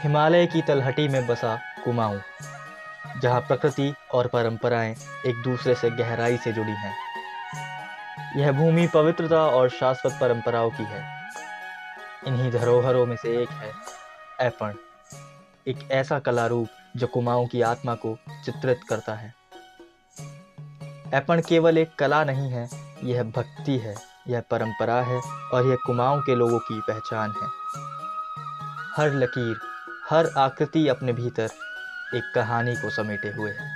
हिमालय की तलहटी में बसा कुमाऊं, जहां प्रकृति और परंपराएं एक दूसरे से गहराई से जुड़ी हैं। यह भूमि पवित्रता और शाश्वत परंपराओं की है। इन्हीं धरोहरों में से एक है ऐपण, एक ऐसा कला रूप जो कुमाऊं की आत्मा को चित्रित करता है। ऐपण केवल एक कला नहीं है, यह भक्ति है, यह परंपरा है और यह कुमाऊं के लोगों की पहचान है। हर लकीर, हर आकृति अपने भीतर एक कहानी को समेटे हुए है।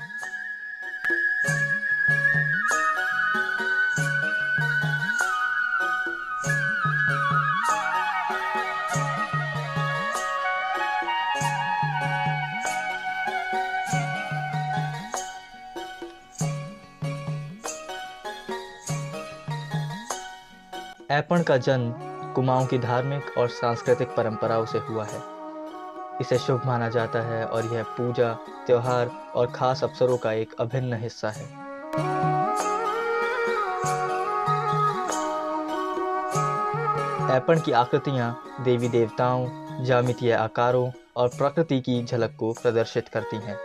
ऐपण का जन्म कुमाऊं की धार्मिक और सांस्कृतिक परंपराओं से हुआ है। इसे शुभ माना जाता है और यह पूजा, त्योहार और खास अवसरों का एक अभिन्न हिस्सा है। ऐपण की आकृतियां देवी देवताओं, ज्यामितीय आकारों और प्रकृति की झलक को प्रदर्शित करती हैं।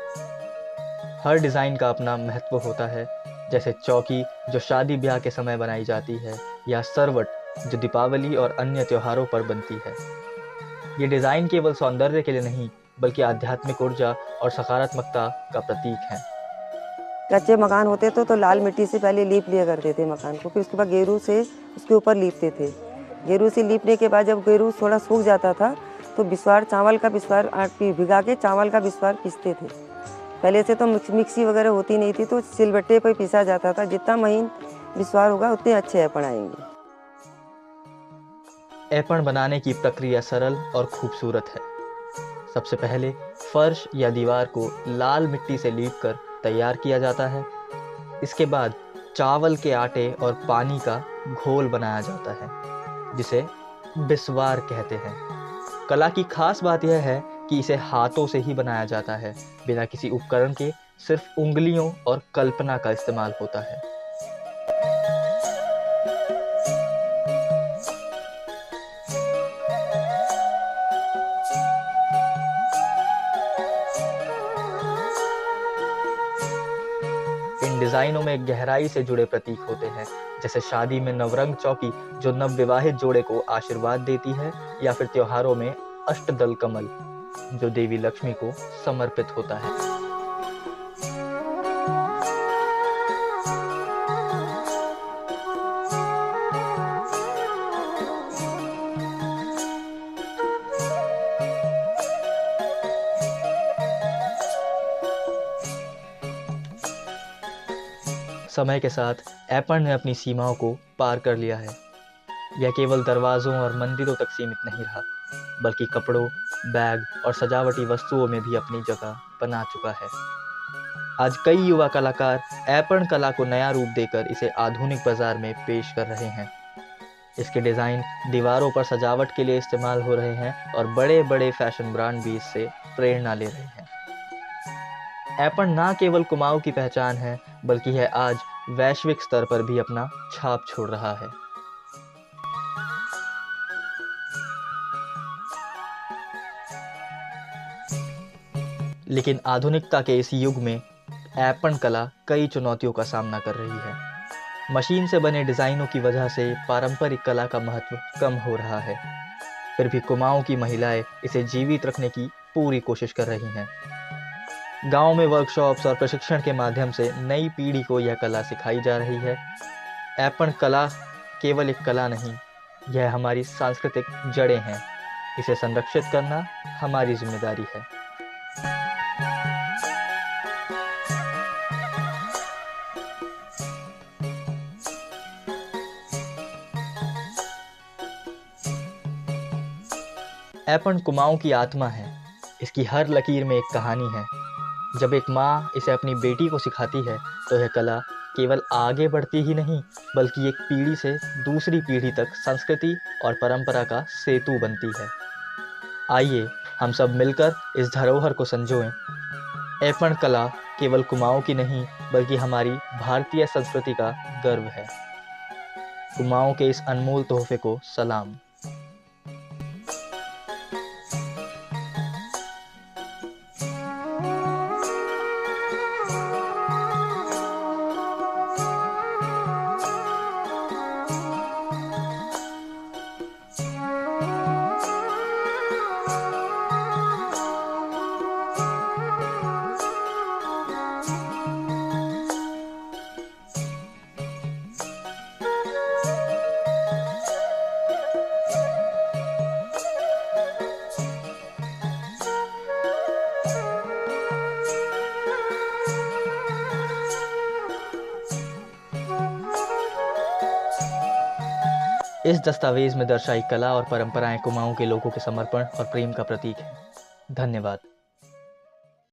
हर डिज़ाइन का अपना महत्व होता है, जैसे चौकी जो शादी ब्याह के समय बनाई जाती है, या सरवट जो दीपावली और अन्य त्योहारों पर बनती है। ये डिज़ाइन केवल सौंदर्य के लिए नहीं, बल्कि आध्यात्मिक ऊर्जा और सकारात्मकता का प्रतीक है। कच्चे मकान होते तो लाल मिट्टी से पहले लीप लिया करते थे मकान को, फिर उसके बाद गेरू से उसके ऊपर लीपते थे। गेरू से लीपने के बाद जब गेरू थोड़ा सूख जाता था तो बिस्वार, चावल का बिस्वार भिगा के चावल का बिस्वार पीसते थे। पहले से तो मिक्सी वगैरह होती नहीं थी, तो सिलबट्टे पर पीसा जाता था। जितना महीन बिस्वार होगा उतने अच्छे ऐपण आएंगे। ऐपण बनाने की प्रक्रिया सरल और खूबसूरत है। सबसे पहले फर्श या दीवार को लाल मिट्टी से लीपकर तैयार किया जाता है। इसके बाद चावल के आटे और पानी का घोल बनाया जाता है, जिसे बिस्वार कहते हैं। कला की खास बात यह है कि इसे हाथों से ही बनाया जाता है, बिना किसी उपकरण के। सिर्फ उंगलियों और कल्पना का इस्तेमाल होता है। इन डिजाइनों में गहराई से जुड़े प्रतीक होते हैं, जैसे शादी में नवरंग चौकी जो नवविवाहित जोड़े को आशीर्वाद देती है, या फिर त्योहारों में अष्टदल कमल जो देवी लक्ष्मी को समर्पित होता है। समय के साथ ऐपण ने अपनी सीमाओं को पार कर लिया है। यह केवल दरवाजों और मंदिरों तक सीमित नहीं रहा, बल्कि कपड़ों, बैग और सजावटी वस्तुओं में भी अपनी जगह बना चुका है। आज कई युवा कलाकार ऐपण कला को नया रूप देकर इसे आधुनिक बाजार में पेश कर रहे हैं। इसके डिज़ाइन दीवारों पर सजावट के लिए इस्तेमाल हो रहे हैं और बड़े बड़े फैशन ब्रांड भी इससे प्रेरणा ले रहे हैं। ऐपण ना केवल कुमाऊं की पहचान है, बल्कि यह आज वैश्विक स्तर पर भी अपना छाप छोड़ रहा है। लेकिन आधुनिकता के इस युग में ऐपण कला कई चुनौतियों का सामना कर रही है। मशीन से बने डिजाइनों की वजह से पारंपरिक कला का महत्व कम हो रहा है। फिर भी कुमाऊं की महिलाएं इसे जीवित रखने की पूरी कोशिश कर रही हैं। गांव में वर्कशॉप्स और प्रशिक्षण के माध्यम से नई पीढ़ी को यह कला सिखाई जा रही है। ऐपण कला केवल एक कला नहीं, यह हमारी सांस्कृतिक जड़ें हैं। इसे संरक्षित करना हमारी जिम्मेदारी है। ऐपण कुमाऊं की आत्मा है। इसकी हर लकीर में एक कहानी है। जब एक माँ इसे अपनी बेटी को सिखाती है, तो यह कला केवल आगे बढ़ती ही नहीं, बल्कि एक पीढ़ी से दूसरी पीढ़ी तक संस्कृति और परंपरा का सेतु बनती है। आइए हम सब मिलकर इस धरोहर को संजोएं। ऐपण कला केवल कुमाऊं की नहीं, बल्कि हमारी भारतीय संस्कृति का गर्व है। कुमाऊं के इस अनमोल तोहफे को सलाम। इस दस्तावेज में दर्शाई कला और परंपराएं कुमाऊं के लोगों के समर्पण और प्रेम का प्रतीक है। धन्यवाद।